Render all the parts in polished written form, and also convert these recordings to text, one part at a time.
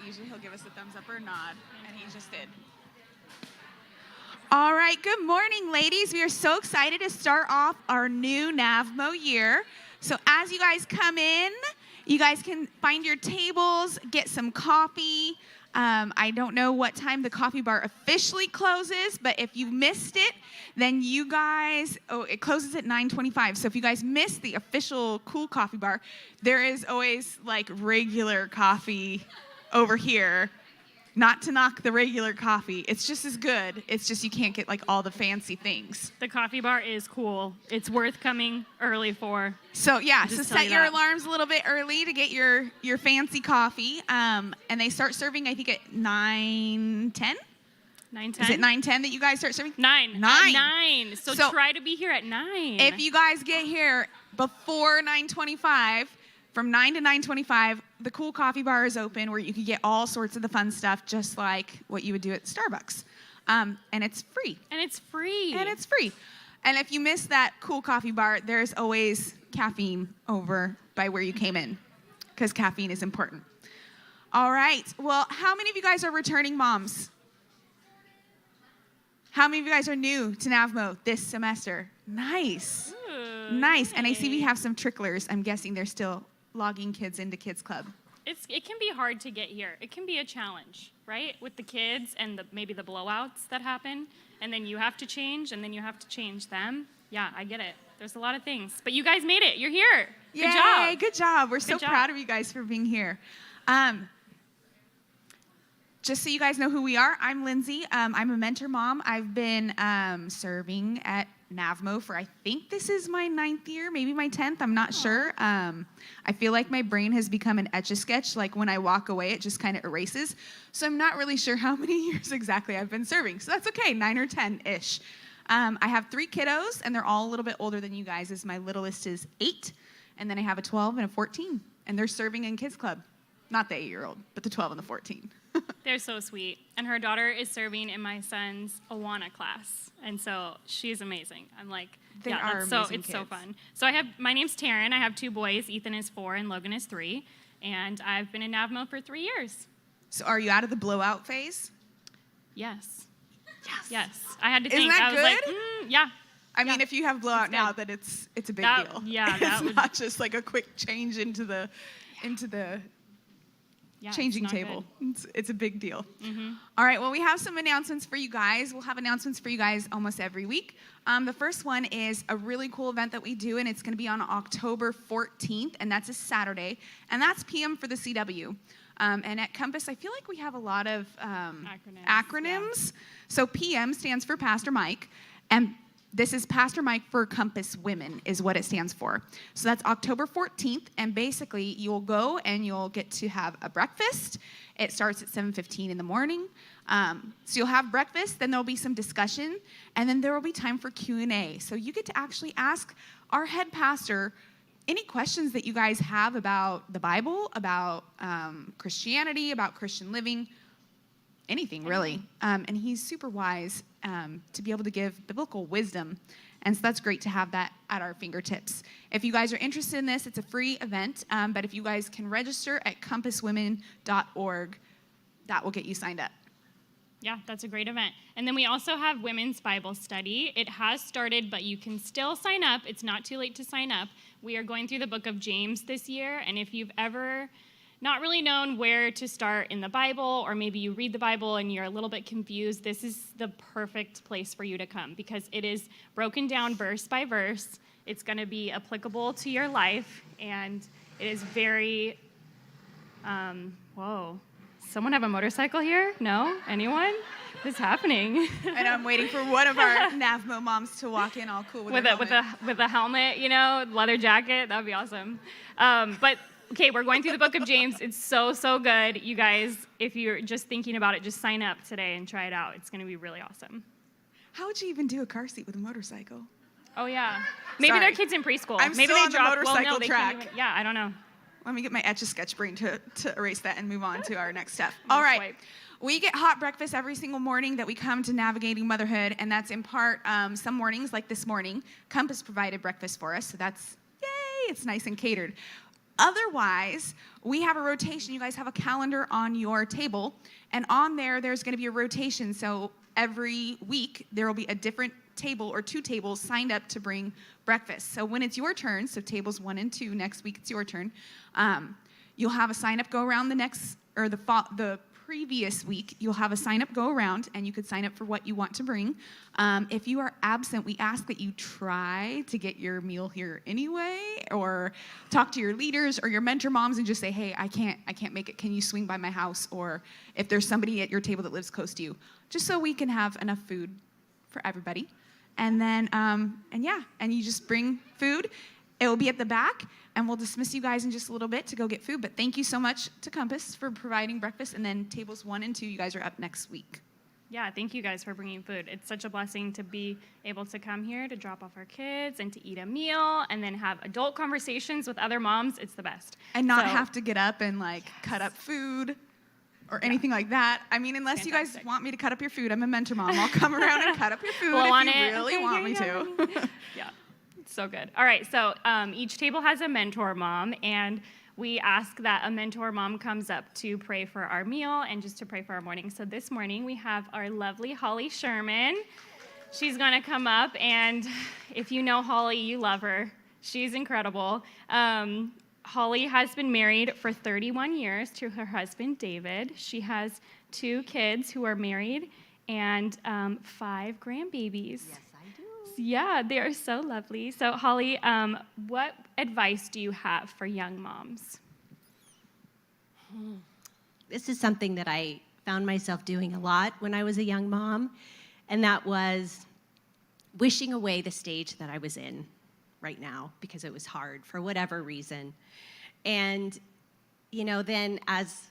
Usually he'll give us a thumbs up or a nod, and he just did. All right, good morning, ladies. We are so excited to start off our new NAVMO year. So as you guys come in, you guys can find your tables, get some coffee. I don't know what time the coffee bar officially closes, but if you missed it, then you guys, it closes at 9:25. So if you guys missed the official cool coffee bar, there is always like regular coffee over here. Not to knock the regular coffee. It's just as good. It's just you can't get like all the fancy things. The coffee bar is cool. It's worth coming early for. So yeah, so set your alarms a little bit early to get your fancy coffee. And they start serving, I think, at 9:10? 9:10? Is it 9:10 that you guys start serving? 9. 9. So try to be here at 9. If you guys get here before 9:25, from 9 to 9:25, the cool coffee bar is open where you can get all sorts of the fun stuff, just like what you would do at Starbucks. And it's free. And it's free. And if you miss that cool coffee bar, there's always caffeine over by where you came in, because caffeine is important. All right. Well, how many of you guys are returning moms? How many of you guys are new to NAVMO this semester? Nice. Ooh, nice. Yay. And I see we have some tricklers. I'm guessing they're still logging kids into Kids Club. It can be hard to get here. It can be a challenge, right? With the kids and maybe the blowouts that happen. And then you have to change, and then you have to change them. Yeah, I get it. There's a lot of things. But you guys made it. You're here. Good job. Yay, good job. We're so proud of you guys for being here. Just so you guys know who we are, I'm Lindsay. I'm a mentor mom. I've been serving at NAVMO for, I think this is my 9th year, maybe my 10th. I'm not sure. I feel like my brain has become an Etch-a-Sketch. Like when I walk away, it just kind of erases. So I'm not really sure how many years exactly I've been serving. So that's okay, 9 or 10-ish. I have 3 kiddos, and they're all a little bit older than you guys. As my littlest is 8, and then I have a 12 and a 14, and they're serving in Kids Club. Not the 8-year-old, but the 12 and the 14. They're so sweet. And her daughter is serving in my son's Awana class. And so she's amazing. I'm like, it's so fun. So my name's Taryn. I have 2 boys. Ethan is 4 and Logan is 3. And I've been in NAVMO for 3 years. So are you out of the blowout phase? Yes. I had to think. Isn't that I was good? like, yeah. I mean, if you have blowout now, then it's a big deal. Yeah, it's not just like a quick change into the changing table. It's a big deal. Mm-hmm. All right, well, we have some announcements for you guys. We'll have announcements for you guys almost every week. The first one is a really cool event that we do, and it's going to be on October 14th, and that's a Saturday, and that's PM for the CW. And at Compass, I feel like we have a lot of acronyms. Yeah. So PM stands for Pastor Mike, and this is Pastor Mike for Compass Women is what it stands for. So that's October 14th, and basically you'll go and you'll get to have a breakfast. It starts at 7:15 in the morning. So you'll have breakfast, then there'll be some discussion, and then there will be time for Q&A. So you get to actually ask our head pastor any questions that you guys have about the Bible, about Christianity, about Christian living, anything really. And he's super wise to be able to give biblical wisdom. And so that's great to have that at our fingertips. If you guys are interested in this, it's a free event. But if you guys can register at compasswomen.org, that will get you signed up. Yeah, that's a great event. And then we also have Women's Bible Study. It has started, but you can still sign up. It's not too late to sign up. We are going through the book of James this year. And if you've ever not really known where to start in the Bible, or maybe you read the Bible and you're a little bit confused, this is the perfect place for you to come because it is broken down verse by verse. It's going to be applicable to your life, and it is very, whoa. Someone have a motorcycle here? No? Anyone? What's happening? And I'm waiting for one of our NAVMO moms to walk in all cool with a helmet, leather jacket. That would be awesome. But okay, we're going through the book of James. It's so good. You guys, if you're just thinking about it, just sign up today and try it out. It's going to be really awesome. How would you even do a car seat with a motorcycle? Oh, yeah. Maybe they're kids in preschool. Maybe they on the motorcycle track. I don't know. Let me get my Etch-a-Sketch brain to erase that and move on to our next step. All right. We get hot breakfast every single morning that we come to Navigating Motherhood, and that's in part some mornings, like this morning, Compass provided breakfast for us, so that's, yay, it's nice and catered. Otherwise, we have a rotation. You guys have a calendar on your table, and on there, there's going to be a rotation. So every week, there will be a different table or two tables signed up to bring breakfast. So when it's your turn, so tables 1 and 2, next week it's your turn, you'll have a sign up go around the previous week. You'll have a sign up go around, and you could sign up for what you want to bring. If you are absent, we ask that you try to get your meal here anyway, or talk to your leaders or your mentor moms and just say, hey, I can't make it. Can you swing by my house? Or if there's somebody at your table that lives close to you, just so we can have enough food for everybody. And then, and you just bring food. It will be at the back, and we'll dismiss you guys in just a little bit to go get food. But thank you so much to Compass for providing breakfast. And then tables 1 and 2, you guys are up next week. Yeah, thank you guys for bringing food. It's such a blessing to be able to come here to drop off our kids and to eat a meal and then have adult conversations with other moms. It's the best. And not have to get up and cut up food or anything like that. I mean, unless you guys want me to cut up your food, I'm a mentor mom. I'll come around and cut up your food if you really want me to. Yeah, it's so good. All right, so each table has a mentor mom, and we ask that a mentor mom comes up to pray for our meal and just to pray for our morning. So this morning we have our lovely Holly Sherman. She's going to come up, and if you know Holly, you love her. She's incredible. Holly has been married for 31 years to her husband, David. She has 2 kids who are married and 5 grandbabies. Yes, I do. Yeah, they are so lovely. So, Holly, what advice do you have for young moms? This is something that I found myself doing a lot when I was a young mom, and that was wishing away the stage that I was in right now because it was hard for whatever reason. And, then as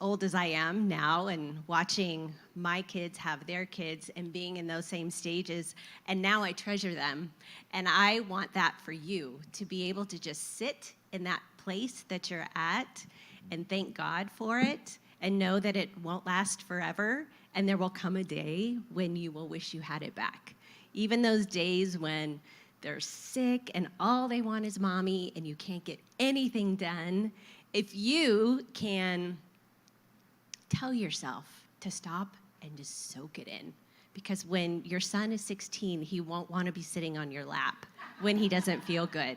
old as I am now and watching my kids have their kids and being in those same stages, and now I treasure them. And I want that for you, to be able to just sit in that place that you're at and thank God for it and know that it won't last forever, and there will come a day when you will wish you had it back. Even those days when they're sick and all they want is mommy and you can't get anything done, if you can tell yourself to stop and just soak it in. Because when your son is 16, he won't want to be sitting on your lap when he doesn't feel good.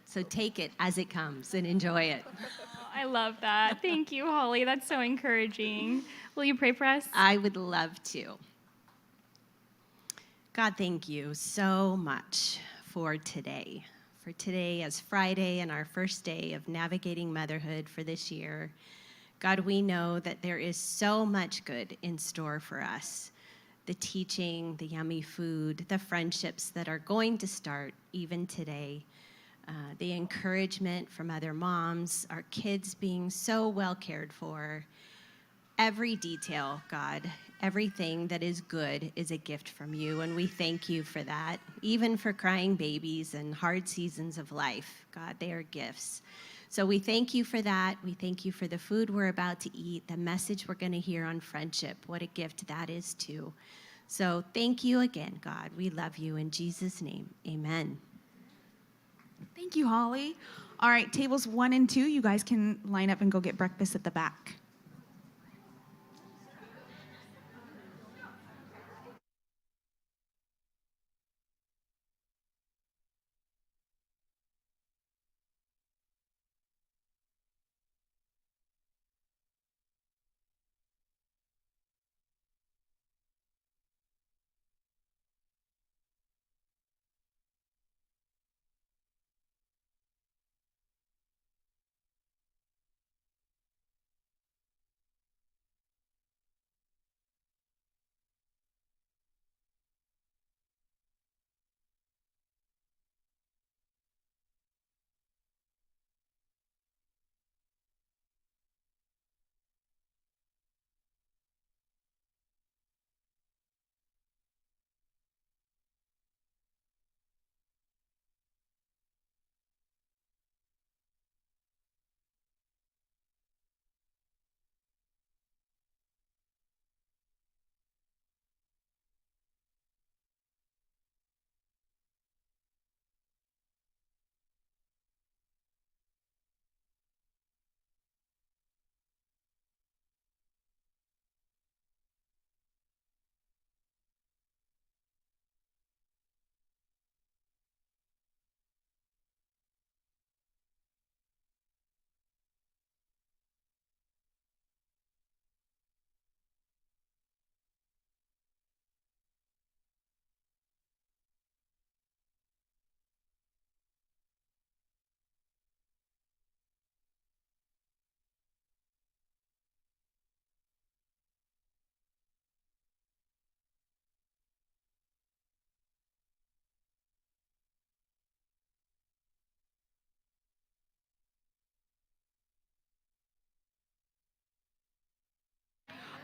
So take it as it comes and enjoy it. Oh, I love that. Thank you, Holly. That's so encouraging. Will you pray for us? I would love to. God, thank you so much for today. For today as Friday and our first day of navigating motherhood for this year. God, we know that there is so much good in store for us. The teaching, the yummy food, the friendships that are going to start even today, the encouragement from other moms, our kids being so well cared for. Every detail, God, everything that is good is a gift from you, and we thank you for that. Even for crying babies and hard seasons of life, God, they are gifts. So we thank you for that. We thank you for the food we're about to eat, the message we're going to hear on friendship. What a gift that is, too. So thank you again, God. We love you. In Jesus' name, amen. Thank you, Holly. All right, tables 1 and 2, you guys can line up and go get breakfast at the back.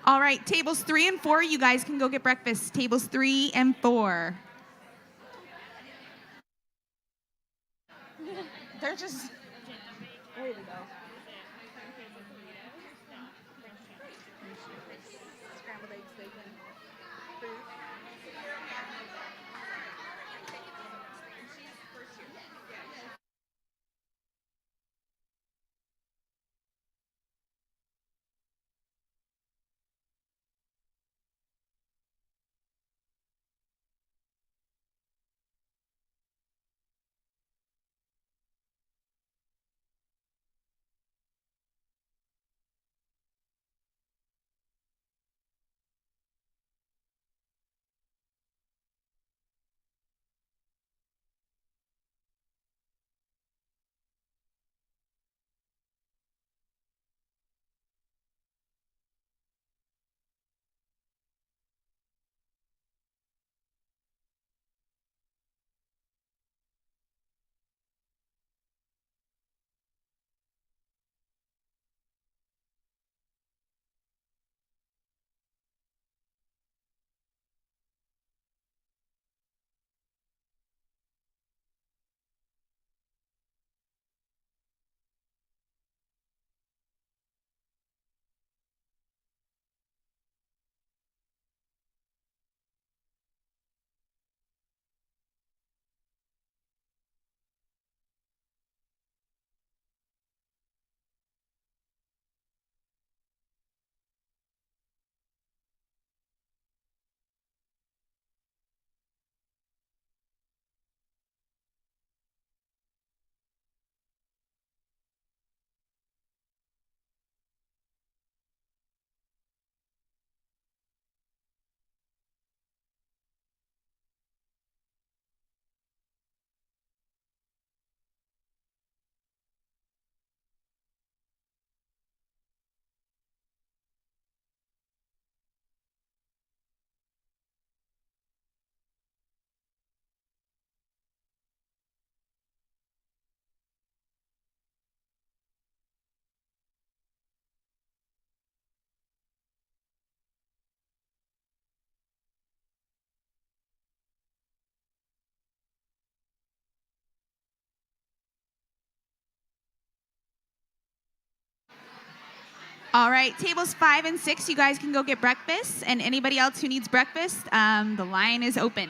All right, tables 3 and 4, you guys can go get breakfast. Tables 3 and 4. They're just. There we go. Scrambled eggs, bacon, fruit. All right, tables 5 and 6, you guys can go get breakfast. And anybody else who needs breakfast, the line is open.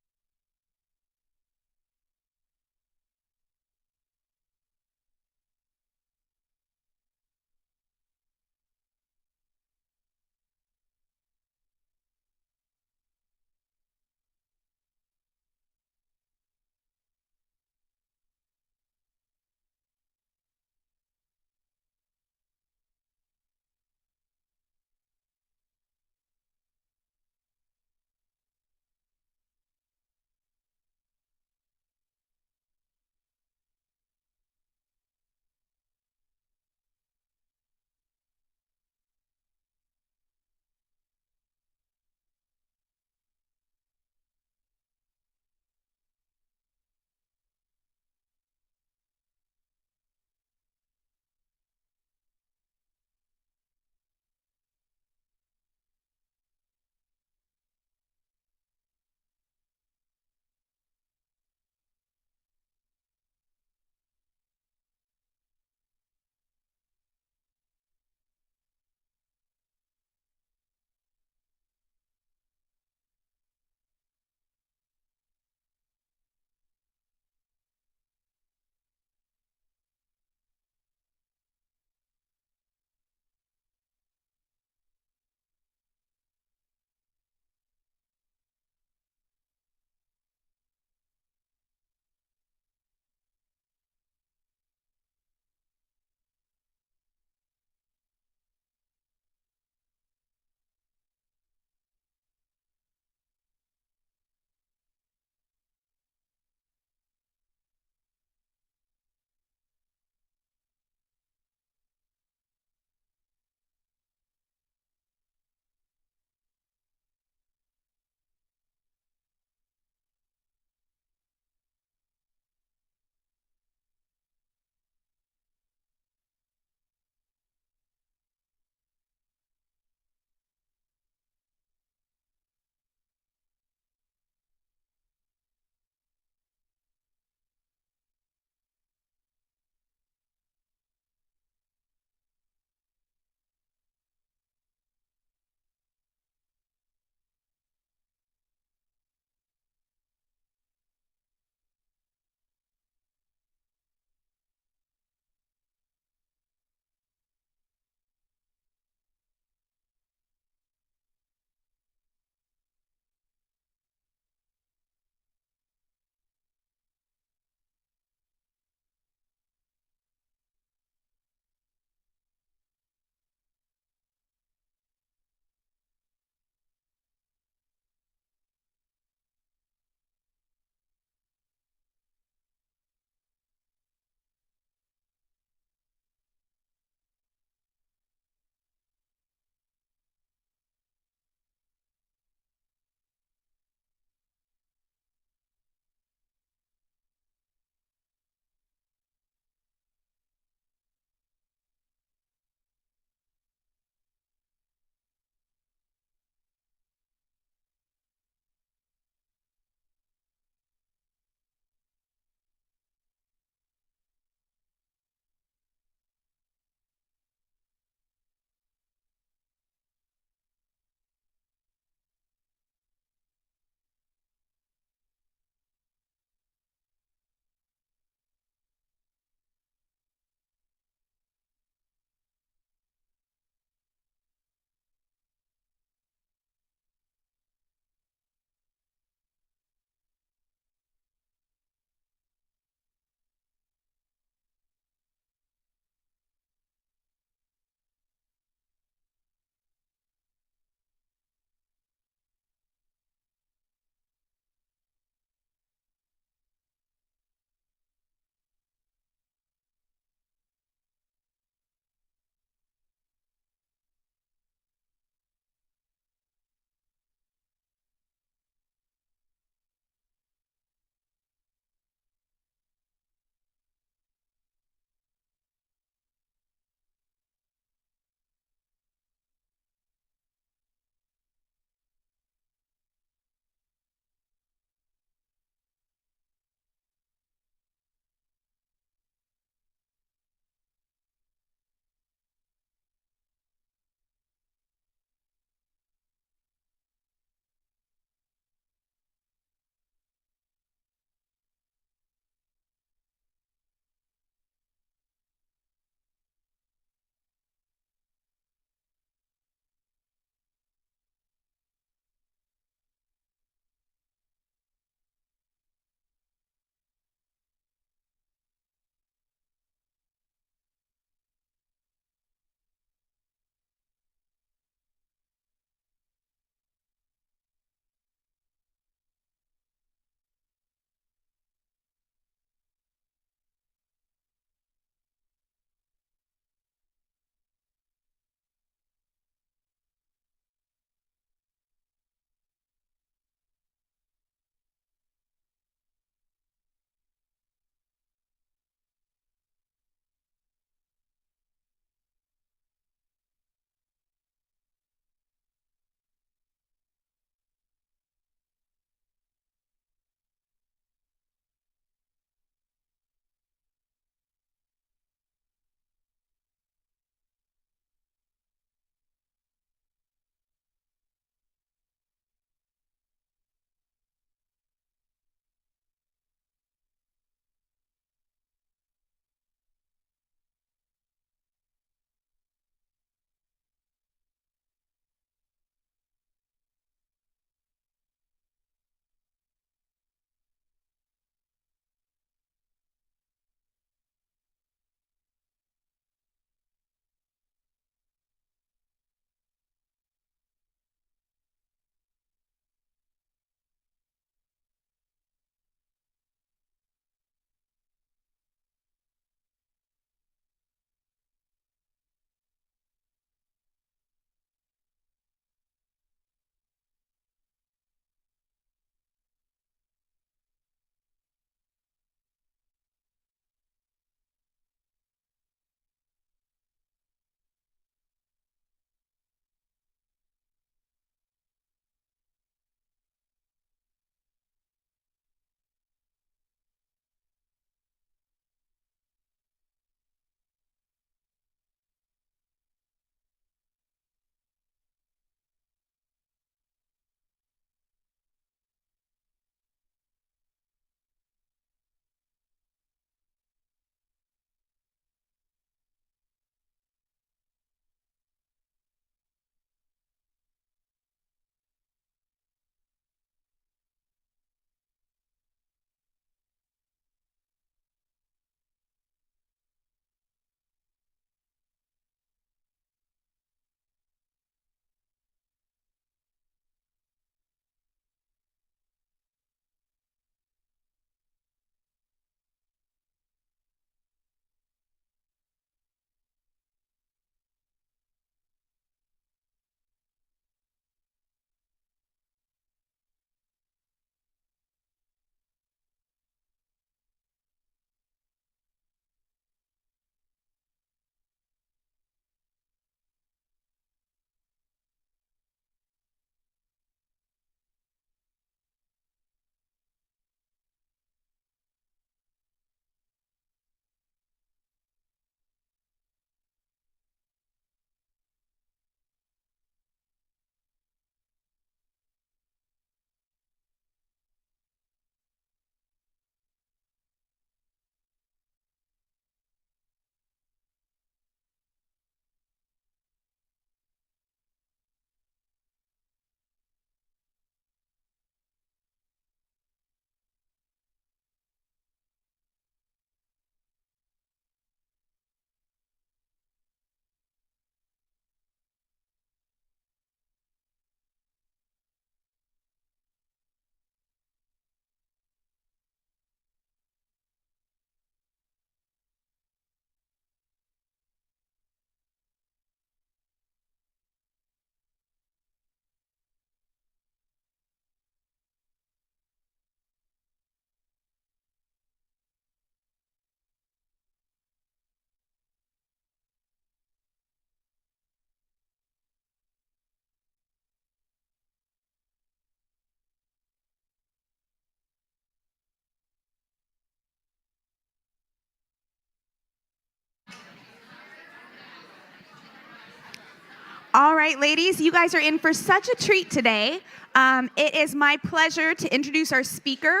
All right, ladies, you guys are in for such a treat today. It is my pleasure to introduce our speaker.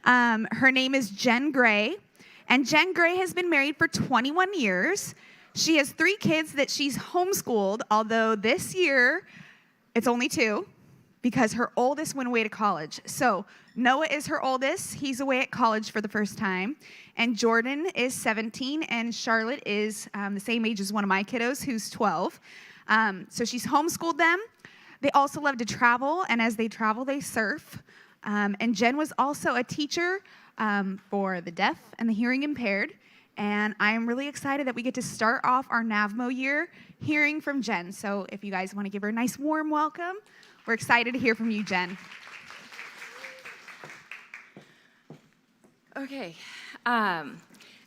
Her name is Jen Gray, and Jen Gray has been married for 21 years. She has 3 kids that she's homeschooled, although this year it's only 2 because her oldest went away to college. So Noah is her oldest. He's away at college for the first time. And Jordan is 17, and Charlotte is the same age as one of my kiddos, who's 12. So she's homeschooled them. They also love to travel, and as they travel, they surf. And Jen was also a teacher for the deaf and the hearing impaired. And I am really excited that we get to start off our NAVMO year hearing from Jen. So if you guys want to give her a nice warm welcome, we're excited to hear from you, Jen. Okay.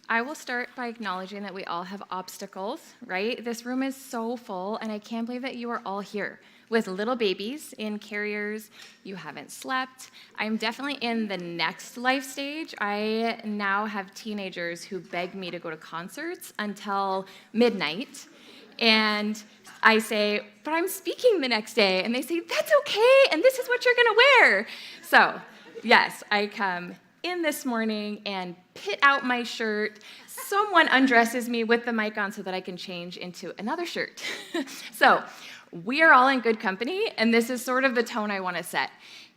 I will start by acknowledging that we all have obstacles, right? This room is so full, and I can't believe that you are all here with little babies in carriers. You haven't slept. I'm definitely in the next life stage. I now have teenagers who beg me to go to concerts until midnight, and I say, but I'm speaking the next day, and they say, that's okay, and this is what you're gonna wear. So, yes, I come in this morning and pit out my shirt. Someone undresses me with the mic on so that I can change into another shirt. So we are all in good company, and this is sort of the tone I want to set.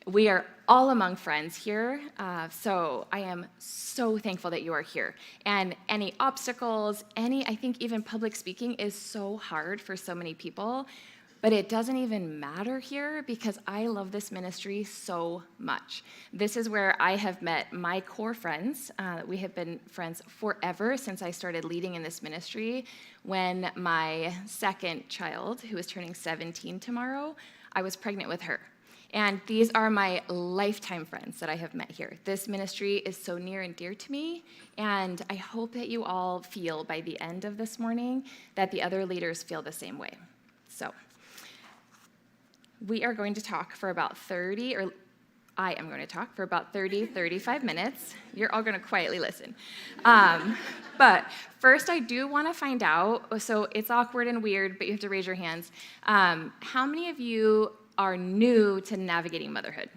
We are all among friends here, so I am so thankful that you are here. And any obstacles, I think even public speaking is so hard for so many people, but it doesn't even matter here because I love this ministry so much. This is where I have met my core friends. We have been friends forever since I started leading in this ministry. When my second child, who is turning 17 tomorrow, I was pregnant with her. And these are my lifetime friends that I have met here. This ministry is so near and dear to me, and I hope that you all feel by the end of this morning that the other leaders feel the same way. So, we are going to talk for about 35 minutes. You're all going to quietly listen. But first, I do want to find out, so it's awkward and weird, but you have to raise your hands. How many of you are new to navigating motherhood?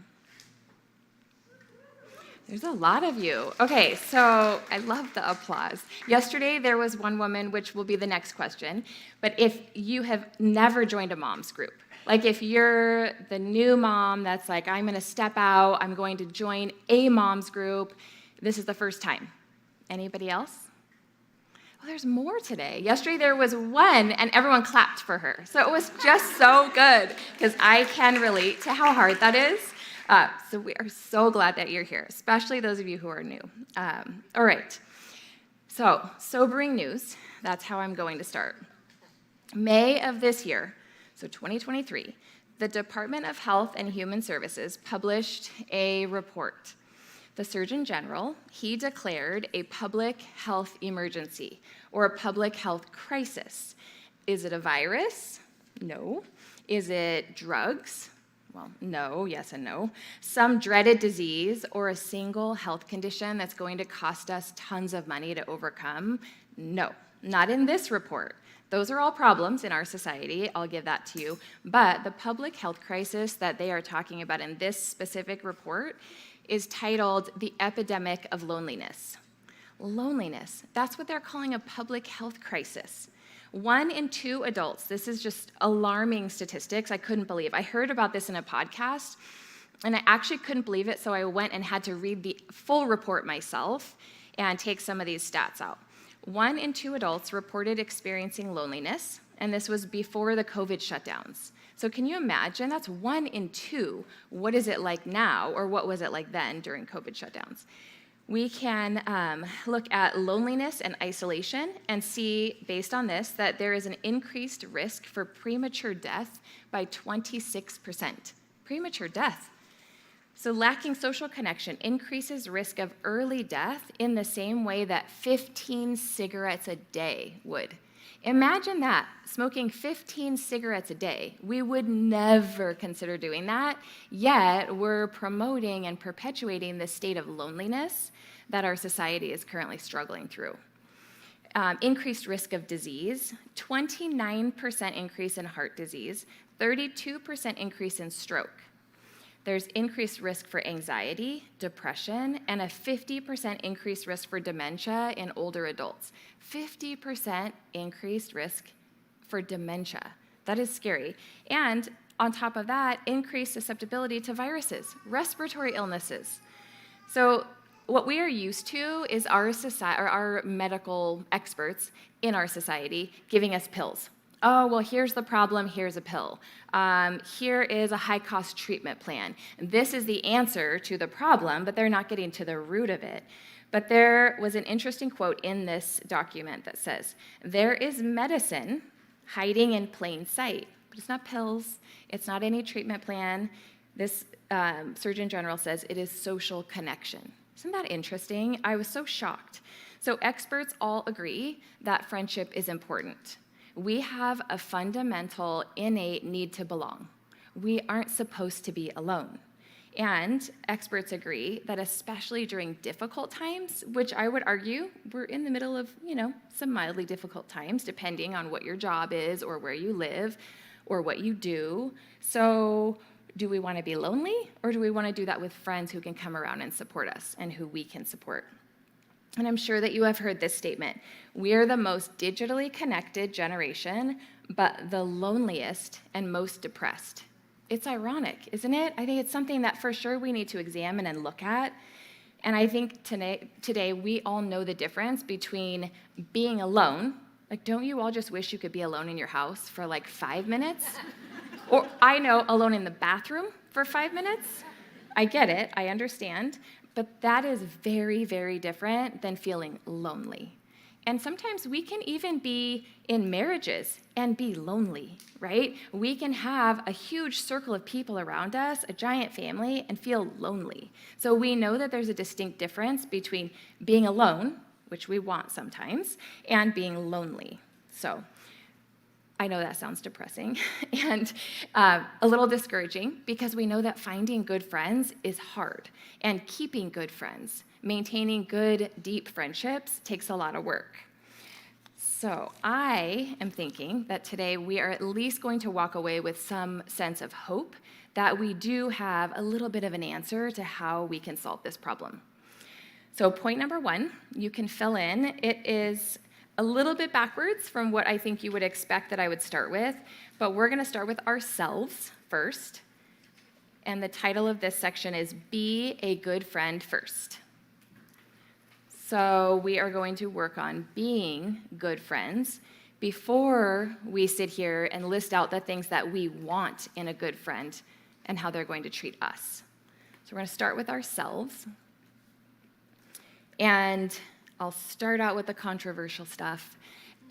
There's a lot of you. Okay, so I love the applause. Yesterday, there was one woman, which will be the next question, but if you have never joined a mom's group, like if you're the new mom that's like, I'm going to step out, I'm going to join a mom's group, this is the first time. Anybody else? Well, there's more today. Yesterday there was one, and everyone clapped for her. So it was just so good, because I can relate to how hard that is. So we are so glad that you're here, especially those of you who are new. All right. So, sobering news. That's how I'm going to start. May of this year, so 2023, the Department of Health and Human Services published a report. The Surgeon General, he declared a public health emergency or a public health crisis. Is it a virus? No. Is it drugs? Well, no, yes and no. Some dreaded disease or a single health condition that's going to cost us tons of money to overcome? No, not in this report. Those are all problems in our society, I'll give that to you. But the public health crisis that they are talking about in this specific report is titled The Epidemic of Loneliness. Loneliness, that's what they're calling a public health crisis. 1 in 2 adults, this is just alarming statistics, I couldn't believe. I heard about this in a podcast, and I actually couldn't believe it, so I went and had to read the full report myself and take some of these stats out. 1 in 2 adults reported experiencing loneliness, and this was before the COVID shutdowns. So can you imagine? That's 1 in 2. What is it like now, or what was it like then during COVID shutdowns? We can look at loneliness and isolation and see, based on this, that there is an increased risk for premature death by 26%. Premature death. So lacking social connection increases risk of early death in the same way that 15 cigarettes a day would. Imagine that, smoking 15 cigarettes a day. We would never consider doing that, yet we're promoting and perpetuating the state of loneliness that our society is currently struggling through. increased risk of disease, 29% increase in heart disease, 32% increase in stroke. There's increased risk for anxiety, depression, and a 50% increased risk for dementia in older adults. 50% increased risk for dementia. That is scary. And on top of that, increased susceptibility to viruses, respiratory illnesses. So what we are used to is our medical experts in our society giving us pills. Oh, well, here's the problem, here's a pill. Here is a high-cost treatment plan. This is the answer to the problem, but they're not getting to the root of it. But there was an interesting quote in this document that says, there is medicine hiding in plain sight. But it's not pills, it's not any treatment plan. This Surgeon General says it is social connection. Isn't that interesting? I was so shocked. So experts all agree that friendship is important. We have a fundamental, innate need to belong. We aren't supposed to be alone. And experts agree that especially during difficult times, which I would argue we're in the middle of, some mildly difficult times, depending on what your job is or where you live or what you do. So do we want to be lonely, or do we want to do that with friends who can come around and support us and who we can support? And I'm sure that you have heard this statement. We are the most digitally connected generation, but the loneliest and most depressed. It's ironic, isn't it? I think it's something that for sure we need to examine and look at. And I think today we all know the difference between being alone. Like, don't you all just wish you could be alone in your house for like 5 minutes? Or I know, alone in the bathroom for 5 minutes. I get it, I understand. But that is very, very different than feeling lonely. And sometimes we can even be in marriages and be lonely, right? We can have a huge circle of people around us, a giant family, and feel lonely. So we know that there's a distinct difference between being alone, which we want sometimes, and being lonely. So I know that sounds depressing and a little discouraging, because we know that finding good friends is hard, and keeping good friends, maintaining good, deep friendships takes a lot of work. So I am thinking that today we are at least going to walk away with some sense of hope that we do have a little bit of an answer to how we can solve this problem. So point number 1, you can fill in. It is a little bit backwards from what I think you would expect that I would start with, but we're going to start with ourselves first. And the title of this section is Be a Good Friend First. So we are going to work on being good friends before we sit here and list out the things that we want in a good friend and how they're going to treat us. So we're going to start with ourselves. And I'll start out with the controversial stuff.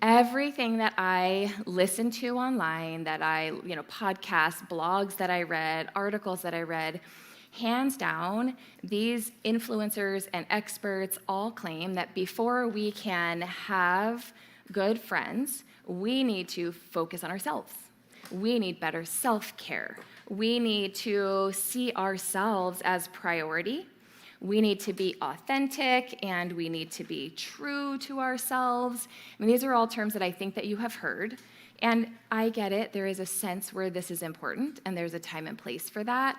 Everything that I listened to online, that I, podcasts, blogs that I read, articles that I read, hands down, these influencers and experts all claim that before we can have good friends, we need to focus on ourselves. We need better self-care. We need to see ourselves as priority. We need to be authentic, and we need to be true to ourselves. I mean, these are all terms that I think that you have heard, and I get it. There is a sense where this is important, and there's a time and place for that.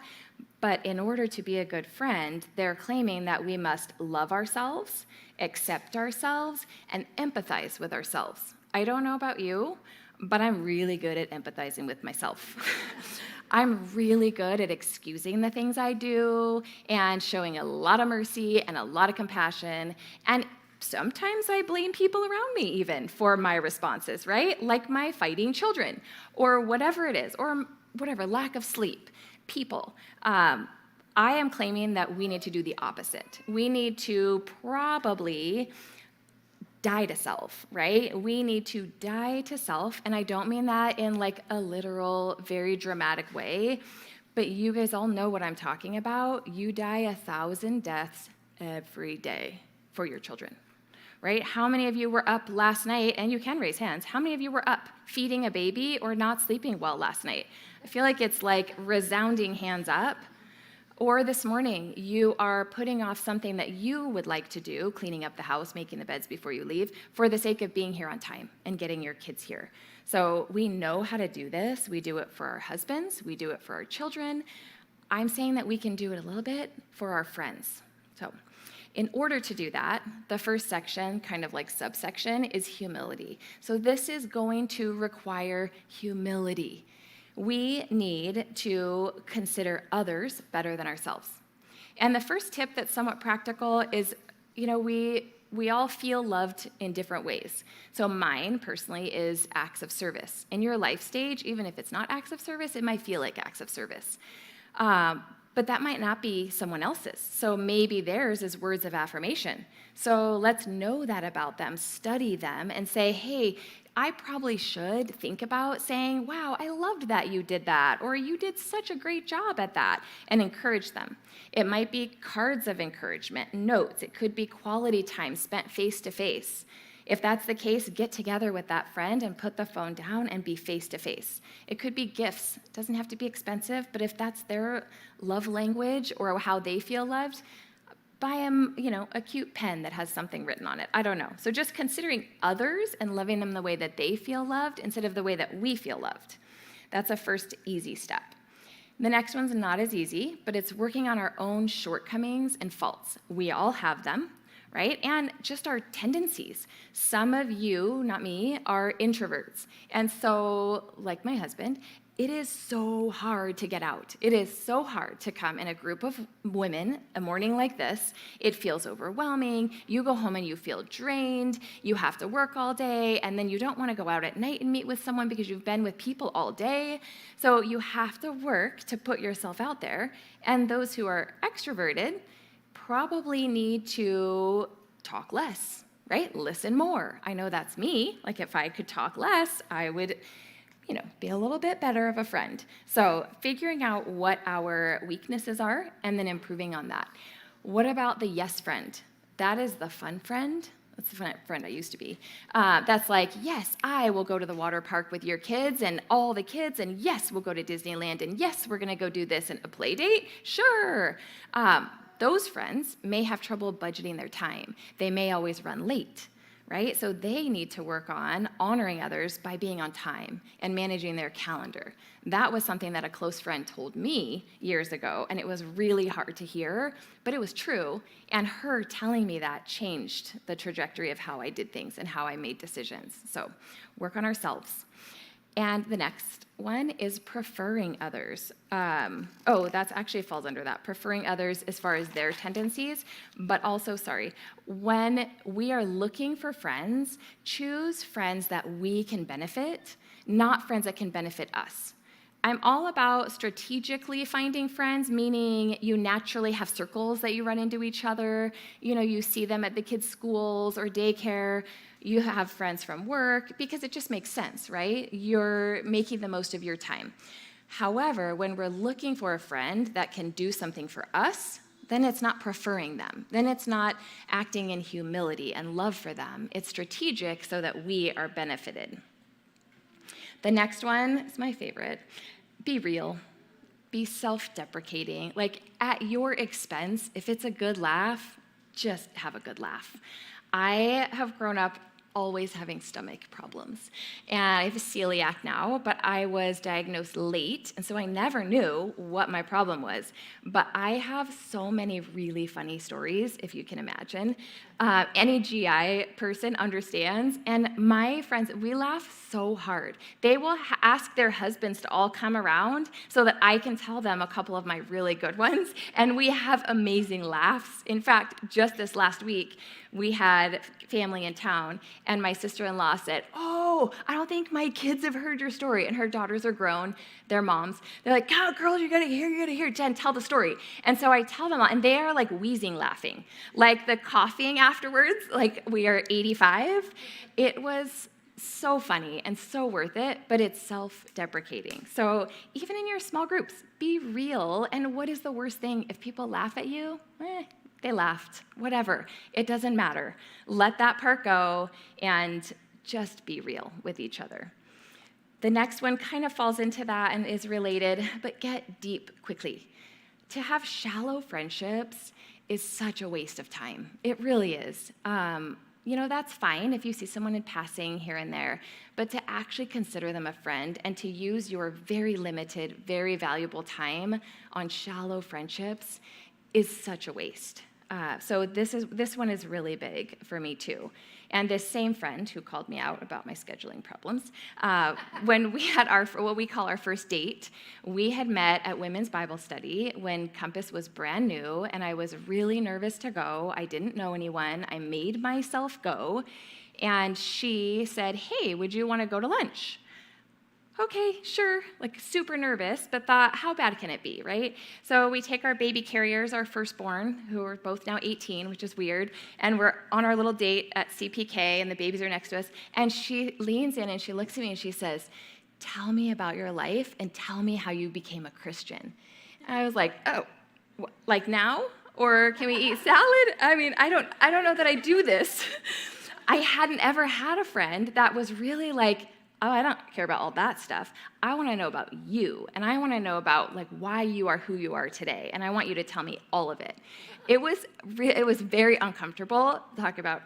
But in order to be a good friend, they're claiming that we must love ourselves, accept ourselves, and empathize with ourselves. I don't know about you, but I'm really good at empathizing with myself. I'm really good at excusing the things I do and showing a lot of mercy and a lot of compassion. And sometimes I blame people around me even for my responses, right? Like my fighting children or whatever it is, or whatever, lack of sleep, people. I am claiming that we need to do the opposite. We need to probably die to self, right? We need to die to self, and I don't mean that in like a literal, very dramatic way, but you guys all know what I'm talking about. You die 1,000 deaths every day for your children, right? How many of you were up last night, and you can raise hands, how many of you were up feeding a baby or not sleeping well last night? I feel like it's like resounding hands up. Or this morning, you are putting off something that you would like to do, cleaning up the house, making the beds before you leave, for the sake of being here on time and getting your kids here. So we know how to do this. We do it for our husbands. We do it for our children. I'm saying that we can do it a little bit for our friends. So in order to do that, the first section, kind of like subsection, is humility. So this is going to require humility. We need to consider others better than ourselves. And the first tip that's somewhat practical is, we all feel loved in different ways. So mine, personally, is acts of service. In your life stage, even if it's not acts of service, it might feel like acts of service. But that might not be someone else's. So maybe theirs is words of affirmation. So let's know that about them, study them, and say, hey, I probably should think about saying, wow, I loved that you did that, or you did such a great job at that, and encourage them. It might be cards of encouragement, notes. It could be quality time spent face-to-face. If that's the case, get together with that friend and put the phone down and be face-to-face. It could be gifts. It doesn't have to be expensive, but if that's their love language or how they feel loved, buy them, a cute pen that has something written on it. I don't know. So just considering others and loving them the way that they feel loved instead of the way that we feel loved. That's a first easy step. The next one's not as easy, but it's working on our own shortcomings and faults. We all have them, right? And just our tendencies. Some of you, not me, are introverts. And so, like my husband, it is so hard to get out. It is so hard to come in a group of women a morning like this. It feels overwhelming. You go home and you feel drained. You have to work all day, and then you don't want to go out at night and meet with someone because you've been with people all day. So you have to work to put yourself out there. And those who are extroverted probably need to talk less, right? Listen more. I know that's me. Like if I could talk less, I would be a little bit better of a friend. So figuring out what our weaknesses are and then improving on that. What about the yes friend? That is the fun friend. That's the fun friend I used to be. That's like, yes, I will go to the water park with your kids and all the kids, and yes, we'll go to Disneyland, and yes, we're gonna go do this and a play date. Sure. Those friends may have trouble budgeting their time. They may always run late. Right? So they need to work on honoring others by being on time and managing their calendar. That was something that a close friend told me years ago, and it was really hard to hear, but it was true. And her telling me that changed the trajectory of how I did things and how I made decisions. So work on ourselves. And the next one is preferring others. That actually falls under that. Preferring others as far as their tendencies, but also, when we are looking for friends, choose friends that we can benefit, not friends that can benefit us. I'm all about strategically finding friends, meaning you naturally have circles that you run into each other. You see them at the kids' schools or daycare. You have friends from work because it just makes sense, right? You're making the most of your time. However, when we're looking for a friend that can do something for us, then it's not preferring them. Then it's not acting in humility and love for them. It's strategic so that we are benefited. The next one is my favorite. Be real. Be self-deprecating. Like at your expense, if it's a good laugh, just have a good laugh. I have grown up always having stomach problems. And I have a celiac now, but I was diagnosed late, and so I never knew what my problem was. But I have so many really funny stories, if you can imagine. Any GI person understands, and my friends, we laugh so hard. They will ask their husbands to all come around so that I can tell them a couple of my really good ones, and we have amazing laughs. In fact, just this last week, we had family in town, and my sister-in-law said, "Oh, I don't think my kids have heard your story." And her daughters are grown, they're moms. They're like, "God, girls, you gotta hear. Jen, tell the story." And so I tell them all, and they are like wheezing laughing. Like the coughing afterwards, like we are 85. It was so funny and so worth it, but it's self-deprecating. So even in your small groups, be real. And what is the worst thing? If people laugh at you, they laughed, whatever. It doesn't matter. Let that part go and just be real with each other. The next one kind of falls into that and is related, but get deep quickly. to have shallow friendships is such a waste of time. It really is. That's fine if you see someone in passing here and there, but to actually consider them a friend and to use your very limited, very valuable time on shallow friendships is such a waste. So this one is really big for me too. And this same friend who called me out about my scheduling problems, when we had what we call our first date, we had met at Women's Bible Study when Compass was brand new, and I was really nervous to go. I didn't know anyone. I made myself go, and she said, "Hey, would you want to go to lunch?" Okay, sure, like super nervous, but thought, how bad can it be, right? So we take our baby carriers, our firstborn, who are both now 18, which is weird, and we're on our little date at CPK, and the babies are next to us, and she leans in and she looks at me and she says, "Tell me about your life and tell me how you became a Christian." And I was like, oh, like now? Or can we eat salad? I mean, I don't know that I do this. I hadn't ever had a friend that was really like, oh, I don't care about all that stuff. I want to know about you, and I want to know about like why you are who you are today, and I want you to tell me all of it. It was very uncomfortable. Talk about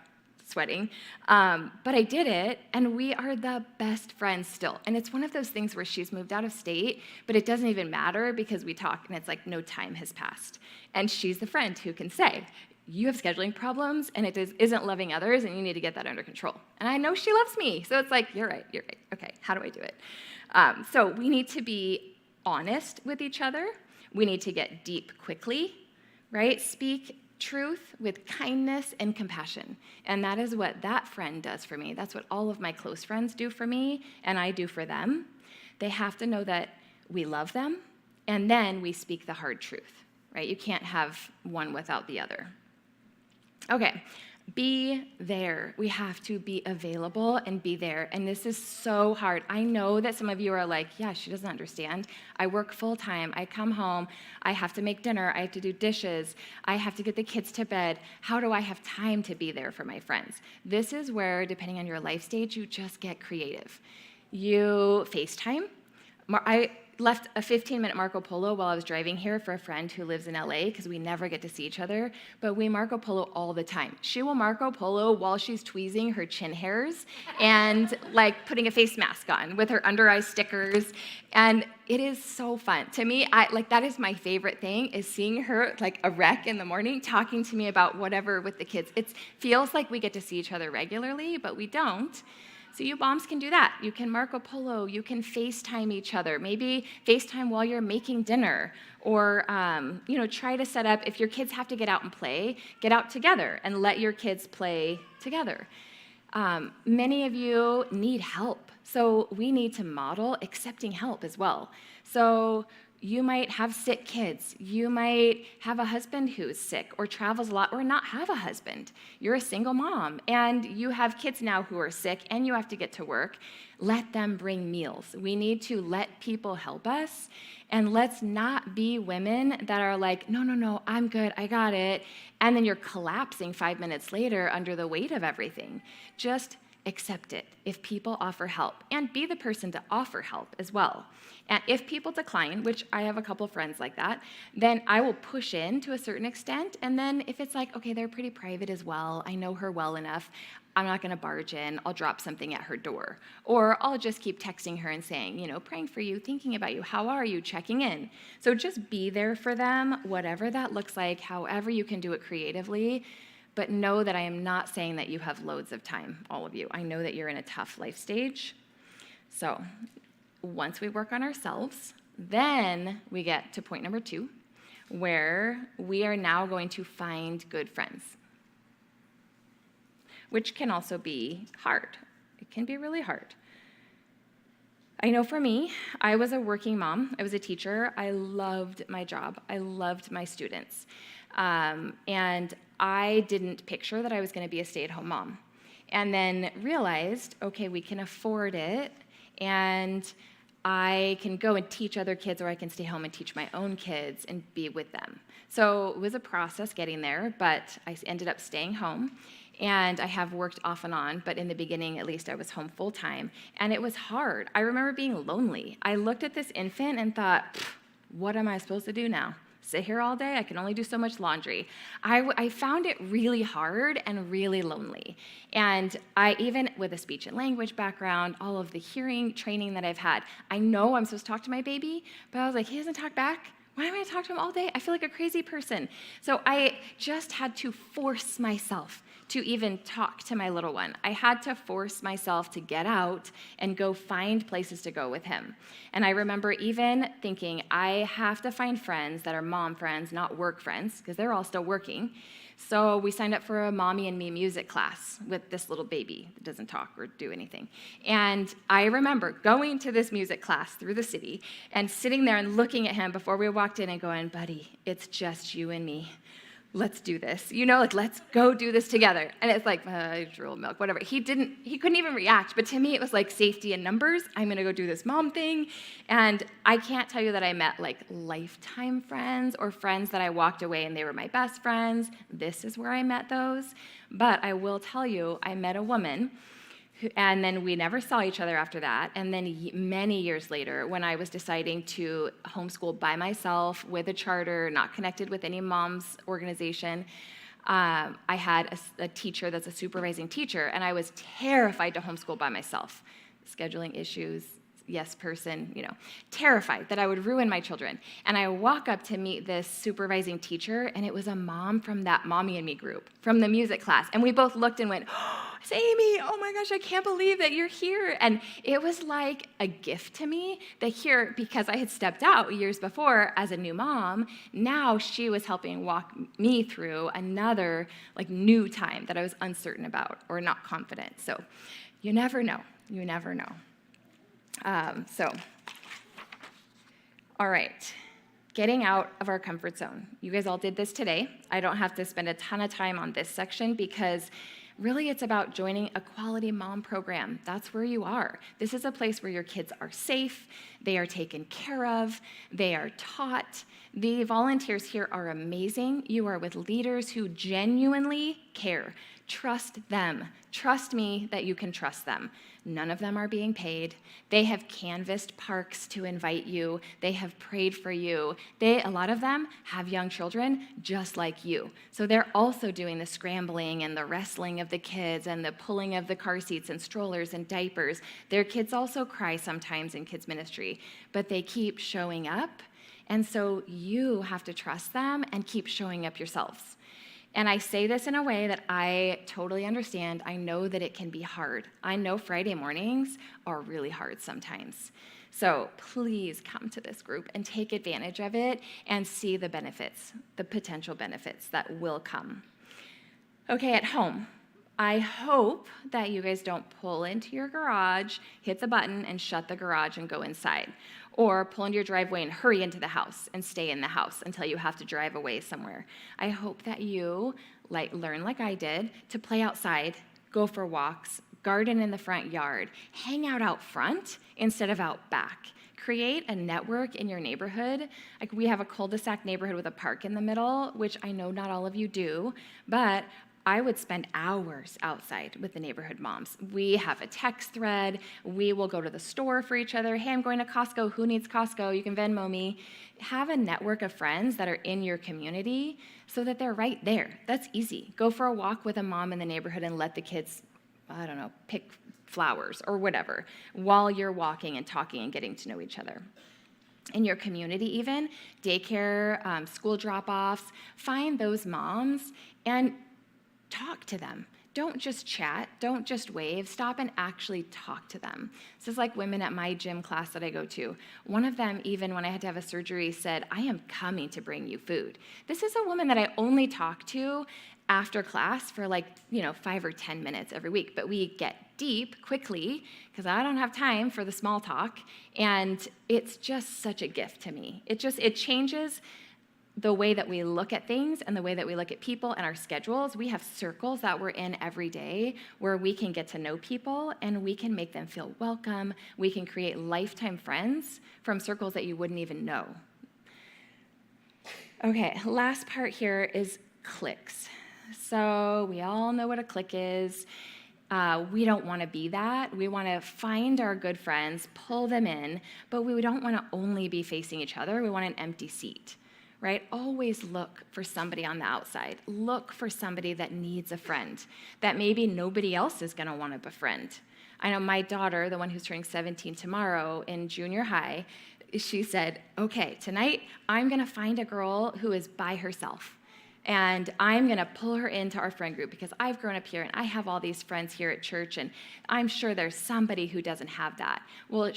sweating, but I did it, and we are the best friends still. And it's one of those things where she's moved out of state, but it doesn't even matter because we talk, and it's like no time has passed. And she's the friend who can say, you have scheduling problems, and it isn't loving others, and you need to get that under control. And I know she loves me, so it's like, you're right. Okay, how do I do it? So we need to be honest with each other. We need to get deep quickly, right? Speak truth with kindness and compassion. And that is what that friend does for me. That's what all of my close friends do for me, and I do for them. They have to know that we love them, and then we speak the hard truth, right? You can't have one without the other. Okay, be there. We have to be available and be there. And this is so hard. I know that some of you are like, yeah, she doesn't understand. I work full time. I come home. I have to make dinner. I have to do dishes. I have to get the kids to bed. How do I have time to be there for my friends? This is where, depending on your life stage, you just get creative. You FaceTime. I left a 15-minute Marco Polo while I was driving here for a friend who lives in LA because we never get to see each other, but we Marco Polo all the time. She will Marco Polo while she's tweezing her chin hairs and like putting a face mask on with her under eye stickers, and it is so fun. To me, that is my favorite thing, is seeing her like a wreck in the morning talking to me about whatever with the kids. It feels like we get to see each other regularly, but we don't. So you moms can do that. You can Marco Polo, you can FaceTime each other, maybe FaceTime while you're making dinner, or try to set up, if your kids have to get out and play, get out together and let your kids play together. Many of you need help, so we need to model accepting help as well. So you might have sick kids. You might have a husband who's sick or travels a lot or not have a husband. You're a single mom and you have kids now who are sick and you have to get to work. Let them bring meals. We need to let people help us, and let's not be women that are like, no, I'm good, I got it, and then you're collapsing 5 minutes later under the weight of everything. Just accept it if people offer help, and be the person to offer help as well. And if people decline, which I have a couple friends like that, then I will push in to a certain extent, and then if it's like, okay, they're pretty private as well, I know her well enough, I'm not gonna barge in, I'll drop something at her door. Or I'll just keep texting her and saying, praying for you, thinking about you, how are you, checking in. So just be there for them, whatever that looks like, however you can do it creatively. But know that I am not saying that you have loads of time, all of you. I know that you're in a tough life stage. So once we work on ourselves, then we get to point number 2, where we are now going to find good friends, which can also be hard. It can be really hard. I know for me, I was a working mom. I was a teacher. I loved my job. I loved my students. And I didn't picture that I was going to be a stay-at-home mom. And then realized, okay, we can afford it, and I can go and teach other kids, or I can stay home and teach my own kids and be with them. So it was a process getting there, but I ended up staying home. And I have worked off and on, but in the beginning, at least, I was home full time. And it was hard. I remember being lonely. I looked at this infant and thought, what am I supposed to do now? sit here all day. I can only do so much laundry. I found it really hard and really lonely. And I, even with a speech and language background, all of the hearing training that I've had, I know I'm supposed to talk to my baby, but I was like, he doesn't talk back. Why am I going to talk to him all day? I feel like a crazy person. So I just had to force myself to even talk to my little one. I had to force myself to get out and go find places to go with him. And I remember even thinking, I have to find friends that are mom friends, not work friends, because they're all still working. So we signed up for a mommy and me music class with this little baby that doesn't talk or do anything. And I remember going to this music class through the city and sitting there and looking at him before we walked in and going, buddy, it's just you and me. Let's do this. Let's go do this together. And it's like, drool milk, whatever. He couldn't even react. But to me, it was like safety in numbers. I'm going to go do this mom thing. And I can't tell you that I met like lifetime friends or friends that I walked away and they were my best friends. This is where I met those. But I will tell you, I met a woman and then we never saw each other after that. And then many years later, when I was deciding to homeschool by myself with a charter, not connected with any mom's organization, I had a teacher that's a supervising teacher, and I was terrified to homeschool by myself. Scheduling issues, yes person, terrified that I would ruin my children. And I walk up to meet this supervising teacher, and it was a mom from that Mommy and Me group, from the music class. And we both looked and went, oh, it's Amy, oh my gosh, I can't believe that you're here. And it was like a gift to me that here, because I had stepped out years before as a new mom, now she was helping walk me through another new time that I was uncertain about or not confident. So you never know. You never know. All right, getting out of our comfort zone. You guys all did this today. I don't have to spend a ton of time on this section because really it's about joining a quality mom program. That's where you are. This is a place where your kids are safe, they are taken care of, they are taught. The volunteers here are amazing. You are with leaders who genuinely care. Trust them. Trust me that you can trust them. None of them are being paid. They have canvassed parks to invite you. They have prayed for you. A lot of them have young children just like you. So they're also doing the scrambling and the wrestling of the kids and the pulling of the car seats and strollers and diapers. Their kids also cry sometimes in kids ministry, but they keep showing up. And so you have to trust them and keep showing up yourselves. And I say this in a way that I totally understand. I know that it can be hard. I know Friday mornings are really hard sometimes. So please come to this group and take advantage of it and see the benefits, the potential benefits that will come. Okay, at home, I hope that you guys don't pull into your garage, hit the button, and shut the garage and go inside. Or pull into your driveway and hurry into the house and stay in the house until you have to drive away somewhere. I hope that you learn like I did to play outside, go for walks, garden in the front yard, hang out front instead of out back. Create a network in your neighborhood. We have a cul-de-sac neighborhood with a park in the middle, which I know not all of you do, but I would spend hours outside with the neighborhood moms. We have a text thread. We will go to the store for each other. Hey, I'm going to Costco. Who needs Costco? You can Venmo me. Have a network of friends that are in your community so that they're right there. That's easy. Go for a walk with a mom in the neighborhood and let the kids, pick flowers or whatever while you're walking and talking and getting to know each other. In your community even, daycare, school drop-offs, find those moms and talk to them. Don't just chat. Don't just wave. Stop and actually talk to them. This is like women at my gym class that I go to. One of them, even when I had to have a surgery, said, I am coming to bring you food. This is a woman that I only talk to after class for 5 or 10 minutes every week. But we get deep quickly because I don't have time for the small talk. And it's just such a gift to me. It changes the way that we look at things and the way that we look at people and our schedules. We have circles that we're in every day where we can get to know people and we can make them feel welcome. We can create lifetime friends from circles that you wouldn't even know. Okay, last part here is cliques. So we all know what a clique is. We don't want to be that. We want to find our good friends, pull them in, but we don't want to only be facing each other. We want an empty seat. right? Always look for somebody on the outside. Look for somebody that needs a friend, that maybe nobody else is going to want to befriend. I know my daughter, the one who's turning 17 tomorrow in junior high, she said, okay, tonight I'm going to find a girl who is by herself. And I'm going to pull her into our friend group because I've grown up here and I have all these friends here at church, and I'm sure there's somebody who doesn't have that. Well,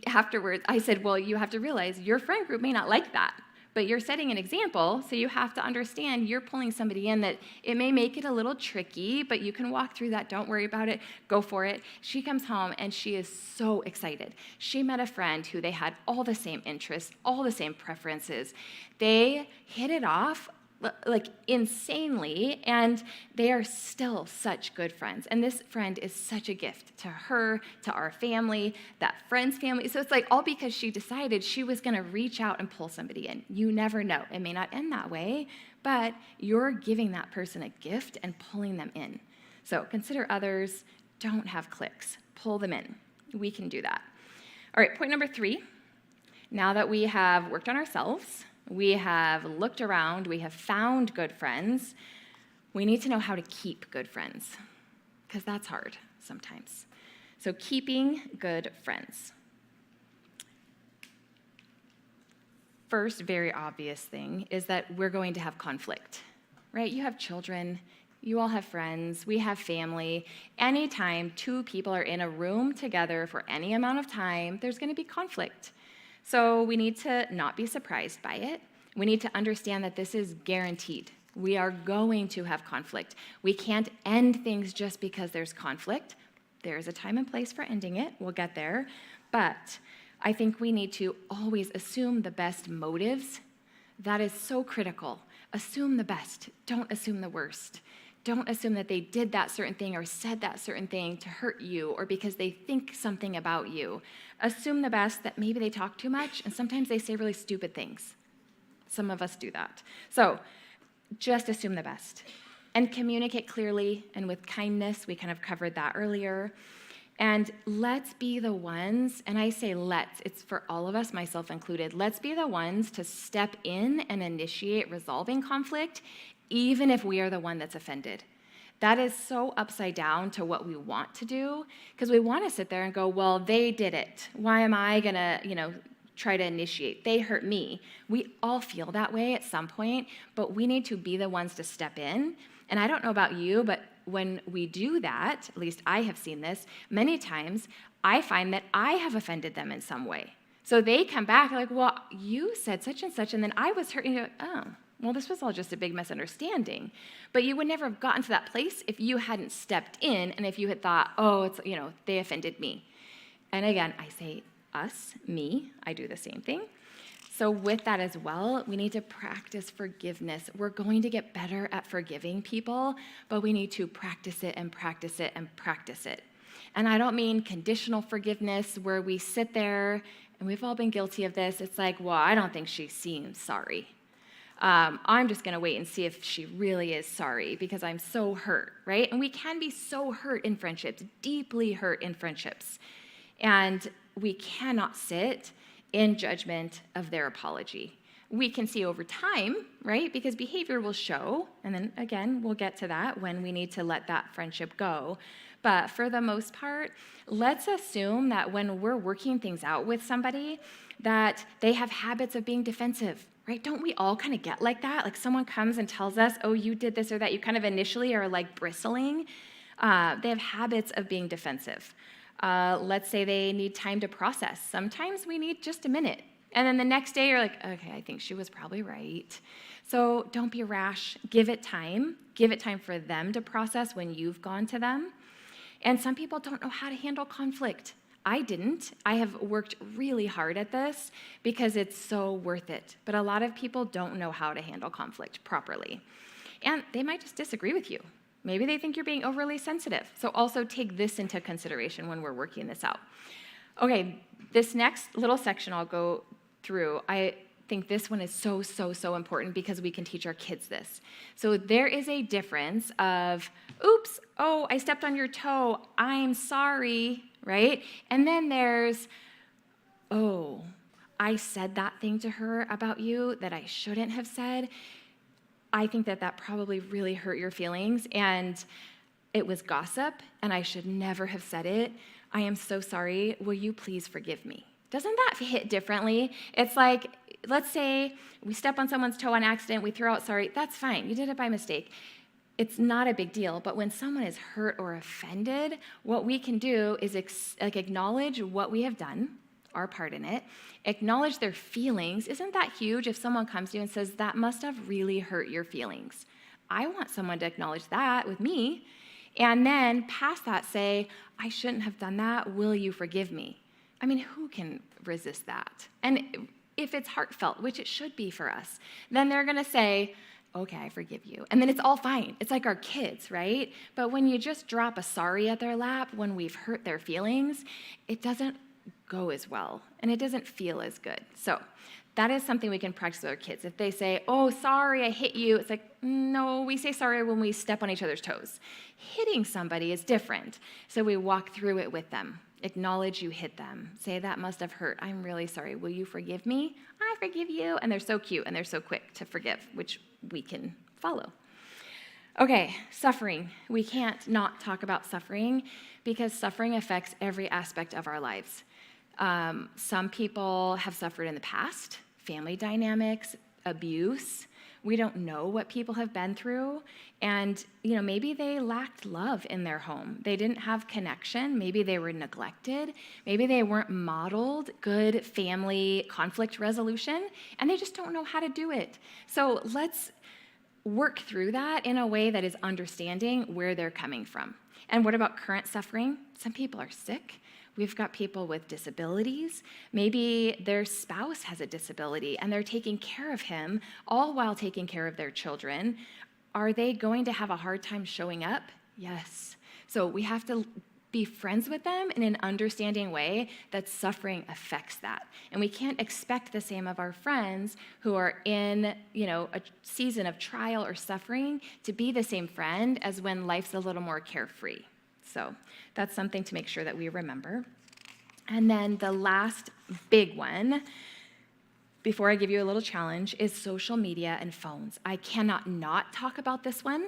afterwards, I said, well, you have to realize your friend group may not like that, but you're setting an example, so you have to understand you're pulling somebody in that it may make it a little tricky, but you can walk through that. Don't worry about it. Go for it. She comes home, and she is so excited. She met a friend who they had all the same interests, all the same preferences. They hit it off like insanely, and they are still such good friends. And this friend is such a gift to her, to our family, that friend's family. So it's like all because she decided she was going to reach out and pull somebody in. You never know. It may not end that way, but you're giving that person a gift and pulling them in. So consider others. Don't have cliques. Pull them in. We can do that. All right, point number 3. Now that we have worked on ourselves, we have looked around, we have found good friends, we need to know how to keep good friends, because that's hard sometimes. So keeping good friends. First, very obvious thing is that we're going to have conflict, right? You have children, you all have friends, we have family. Anytime 2 people are in a room together for any amount of time, there's going to be conflict. So we need to not be surprised by it. We need to understand that this is guaranteed. We are going to have conflict. We can't end things just because there's conflict. There is a time and place for ending it. We'll get there. But I think we need to always assume the best motives. That is so critical. Assume the best. Don't assume the worst. Don't assume that they did that certain thing or said that certain thing to hurt you or because they think something about you. Assume the best, that maybe they talk too much, and sometimes they say really stupid things. Some of us do that. So just assume the best. And communicate clearly and with kindness. We kind of covered that earlier. And let's be the ones, and I say let's, it's for all of us, myself included, let's be the ones to step in and initiate resolving conflict, even if we are the one that's offended. That is so upside down to what we want to do, because we want to sit there and go, well, they did it. Why am I going to, try to initiate? They hurt me. We all feel that way at some point, but we need to be the ones to step in. And I don't know about you, but when we do that, at least I have seen this, many times I find that I have offended them in some way. So they come back like, well, you said such and such, and then I was hurt. And you're like, oh, well, this was all just a big misunderstanding. But you would never have gotten to that place if you hadn't stepped in and if you had thought, oh, it's, they offended me. And again, I say us, me, I do the same thing. So with that as well, we need to practice forgiveness. We're going to get better at forgiving people, but we need to practice it and practice it and practice it. And I don't mean conditional forgiveness where we sit there, and we've all been guilty of this. It's like, well, I don't think she seems sorry. I'm just going to wait and see if she really is sorry because I'm so hurt, right? And we can be so hurt in friendships, deeply hurt in friendships. And we cannot sit in judgment of their apology. We can see over time, right? Because behavior will show, and then again, we'll get to that when we need to let that friendship go. But for the most part, let's assume that when we're working things out with somebody, that they have habits of being defensive, right? Don't we all kind of get like that? Like someone comes and tells us, oh, you did this or that. You kind of initially are like bristling. They have habits of being defensive. Let's say they need time to process. Sometimes we need just a minute. And then the next day you're like, okay, I think she was probably right. So don't be rash. Give it time. Give it time for them to process when you've gone to them. And some people don't know how to handle conflict. I didn't. I have worked really hard at this because it's so worth it. But a lot of people don't know how to handle conflict properly. And they might just disagree with you. Maybe they think you're being overly sensitive. So also take this into consideration when we're working this out. Okay, this next little section I'll go through, I think this one is so important because we can teach our kids this. So there is a difference of, oops, oh, I stepped on your toe, I'm sorry, right? And then there's, oh, I said that thing to her about you that I shouldn't have said. I think that probably really hurt your feelings, and it was gossip, and I should never have said it. I am so sorry. Will you please forgive me? Doesn't that hit differently? It's like, let's say we step on someone's toe on accident, we throw out sorry. That's fine. You did it by mistake. It's not a big deal, but when someone is hurt or offended, what we can do is acknowledge what we have done, our part in it, acknowledge their feelings. Isn't that huge if someone comes to you and says, that must have really hurt your feelings? I want someone to acknowledge that with me, and then past that say, I shouldn't have done that. Will you forgive me? I mean, who can resist that? And if it's heartfelt, which it should be for us, then they're going to say, okay, I forgive you. And then it's all fine. It's like our kids, right? But when you just drop a sorry at their lap when we've hurt their feelings, it doesn't go as well, and it doesn't feel as good. So that is something we can practice with our kids. If they say, oh, sorry, I hit you, it's like, no, we say sorry when we step on each other's toes. Hitting somebody is different. So we walk through it with them. Acknowledge you hit them. Say, that must have hurt. I'm really sorry. Will you forgive me? I forgive you. And they're so cute, and they're so quick to forgive, which we can follow. Okay, suffering. We can't not talk about suffering because suffering affects every aspect of our lives. Some people have suffered in the past, family dynamics, abuse. We don't know what people have been through. And, maybe they lacked love in their home. They didn't have connection. Maybe they were neglected. Maybe they weren't modeled good family conflict resolution, and they just don't know how to do it. So let's work through that in a way that is understanding where they're coming from. And what about current suffering? Some people are sick. We've got people with disabilities. Maybe their spouse has a disability and they're taking care of him, all while taking care of their children. Are they going to have a hard time showing up? Yes. So we have to be friends with them in an understanding way that suffering affects that. And we can't expect the same of our friends who are in, a season of trial or suffering to be the same friend as when life's a little more carefree. So that's something to make sure that we remember. And then the last big one, before I give you a little challenge, is social media and phones. I cannot not talk about this one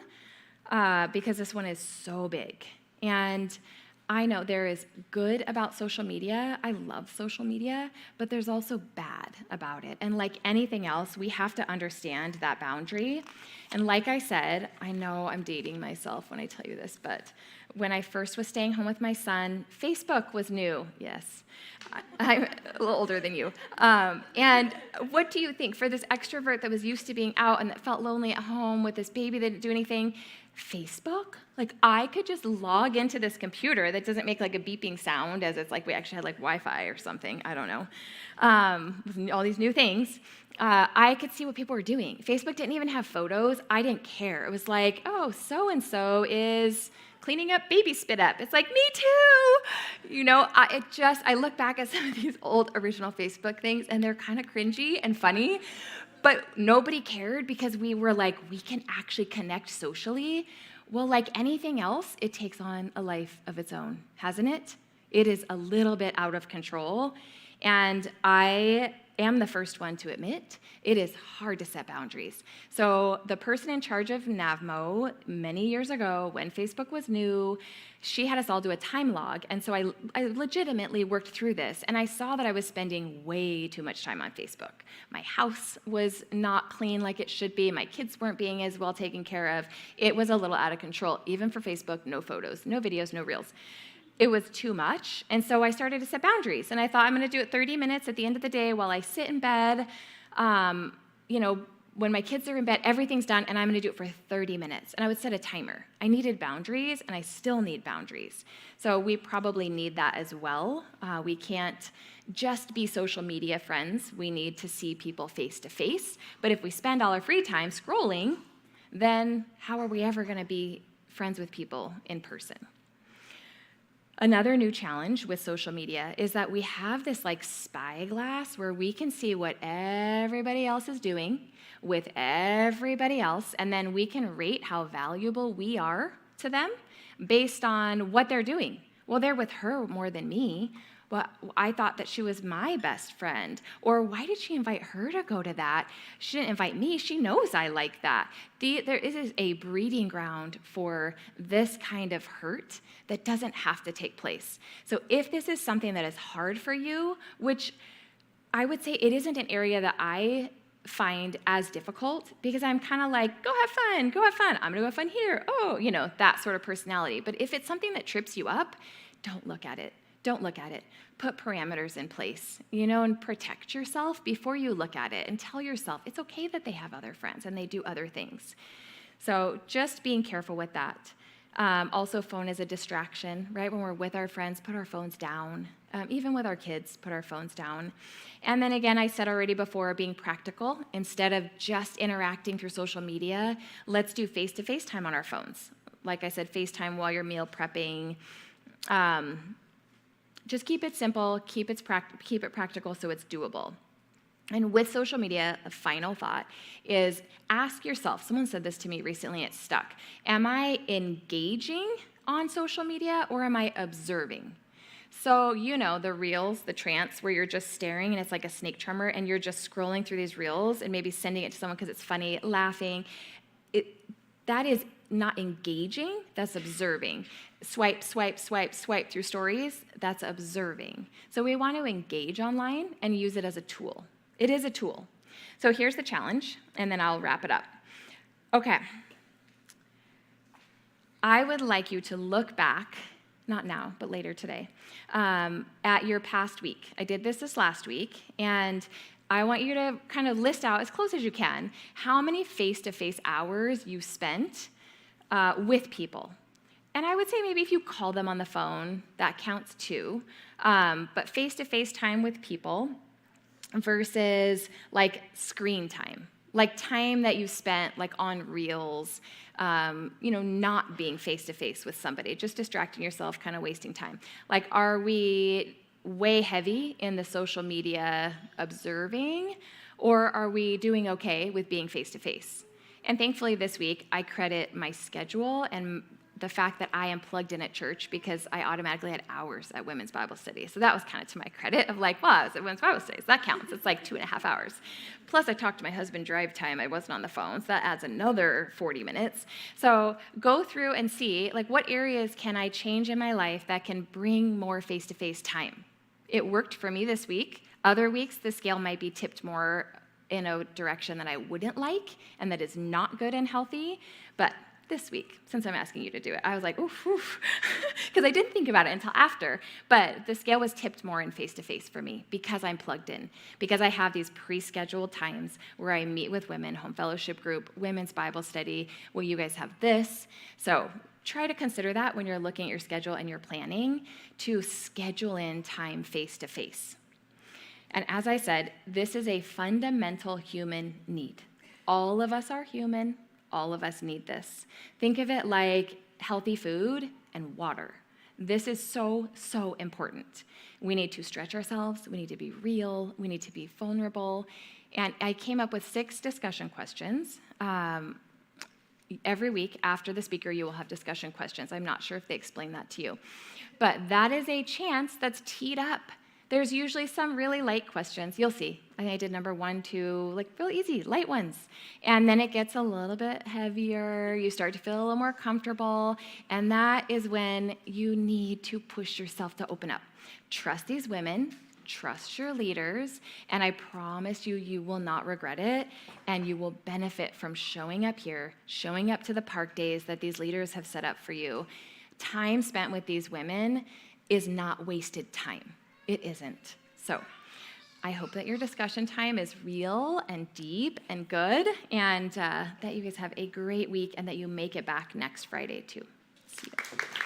because this one is so big. And I know there is good about social media. I love social media, but there's also bad about it. And like anything else, we have to understand that boundary. And like I said, I know I'm dating myself when I tell you this, but when I first was staying home with my son, Facebook was new. Yes, I'm a little older than you. And what do you think? For this extrovert that was used to being out and that felt lonely at home with this baby that didn't do anything, Facebook? Like, I could just log into this computer that doesn't make like a beeping sound, as it's like we actually had like Wi-Fi or something, I don't know, all these new things. I could see what people were doing. Facebook didn't even have photos. I didn't care. It was like, oh, so-and-so is cleaning up baby spit up. It's like, me too. I look back at some of these old original Facebook things, and they're kind of cringy and funny, but nobody cared because we were like, we can actually connect socially. Well, like anything else, it takes on a life of its own, hasn't it? It is a little bit out of control. And I am the first one to admit it is hard to set boundaries. So the person in charge of NAVMO many years ago, when Facebook was new, she had us all do a time log. And so I legitimately worked through this, and I saw that I was spending way too much time on Facebook. My house was not clean like it should be. My kids weren't being as well taken care of. It was a little out of control. Even for Facebook, no photos, no videos, no reels. It was too much, and so I started to set boundaries, and I thought I'm going to do it 30 minutes at the end of the day while I sit in bed. When my kids are in bed, everything's done, and I'm going to do it for 30 minutes. And I would set a timer. I needed boundaries, and I still need boundaries. So we probably need that as well. We can't just be social media friends. We need to see people face to face. But if we spend all our free time scrolling, then how are we ever going to be friends with people in person? Another new challenge with social media is that we have this like spyglass where we can see what everybody else is doing with everybody else, and then we can rate how valuable we are to them based on what they're doing. Well, they're with her more than me. Well, I thought that she was my best friend. Or why did she invite her to go to that? She didn't invite me. She knows I like that. There is a breeding ground for this kind of hurt that doesn't have to take place. So if this is something that is hard for you, which I would say it isn't an area that I find as difficult, because I'm kind of like, go have fun. I'm going to go have fun here. Oh, that sort of personality. But if it's something that trips you up, don't look at it. Don't look at it. Put parameters in place, and protect yourself before you look at it, and tell yourself it's okay that they have other friends and they do other things. So just being careful with that. Also, phone is a distraction, right? When we're with our friends, put our phones down. Even with our kids, put our phones down. And then again, I said already before, being practical. Instead of just interacting through social media, let's do face-to-face time on our phones. Like I said, FaceTime while you're meal prepping. Just keep it simple, keep it practical so it's doable. And with social media, a final thought is ask yourself, someone said this to me recently, it stuck. Am I engaging on social media or am I observing? So, the reels, the trance, where you're just staring and it's like a snake charmer and you're just scrolling through these reels and maybe sending it to someone because it's funny, laughing. That is not engaging, that's observing. Swipe through stories, that's observing. So we want to engage online and use it as a tool. It is a tool. So here's the challenge, and then I'll wrap it up. Okay. I would like you to look back, not now, but later today, at your past week. I did this last week, and I want you to kind of list out as close as you can how many face-to-face hours you spent with people. And I would say maybe if you call them on the phone, that counts too. But face-to-face time with people versus like screen time, like time that you spent like on reels, not being face-to-face with somebody, just distracting yourself, kind of wasting time. Like, are we way heavy in the social media observing, or are we doing okay with being face-to-face? And thankfully this week, I credit my schedule and the fact that I am plugged in at church because I automatically had hours at women's Bible study. So that was kind of to my credit of like, well, I was at women's Bible studies. That counts. It's like 2.5 hours. Plus I talked to my husband drive time. I wasn't on the phone. So that adds another 40 minutes. So go through and see like what areas can I change in my life that can bring more face-to-face time. It worked for me this week. Other weeks, the scale might be tipped more in a direction that I wouldn't like and that is not good and healthy. But this week, since I'm asking you to do it, I was like, oof, because I didn't think about it until after. But the scale was tipped more in face-to-face for me because I'm plugged in, because I have these pre-scheduled times where I meet with women, home fellowship group, women's Bible study. Well, you guys have this. So try to consider that when you're looking at your schedule and you're planning to schedule in time face-to-face. And as I said, this is a fundamental human need. All of us are human. All of us need this. Think of it like healthy food and water. This is so, so important. We need to stretch ourselves. We need to be real. We need to be vulnerable. And I came up with 6 discussion questions. Every week after the speaker, you will have discussion questions. I'm not sure if they explain that to you. But that is a chance that's teed up. There's usually some really light questions. You'll see. I think I did number 1, 2, like real easy, light ones. And then it gets a little bit heavier. You start to feel a little more comfortable. And that is when you need to push yourself to open up. Trust these women. Trust your leaders. And I promise you, you will not regret it. And you will benefit from showing up here, showing up to the park days that these leaders have set up for you. Time spent with these women is not wasted time. It isn't. So I hope that your discussion time is real and deep and good, and that you guys have a great week and that you make it back next Friday too. See you.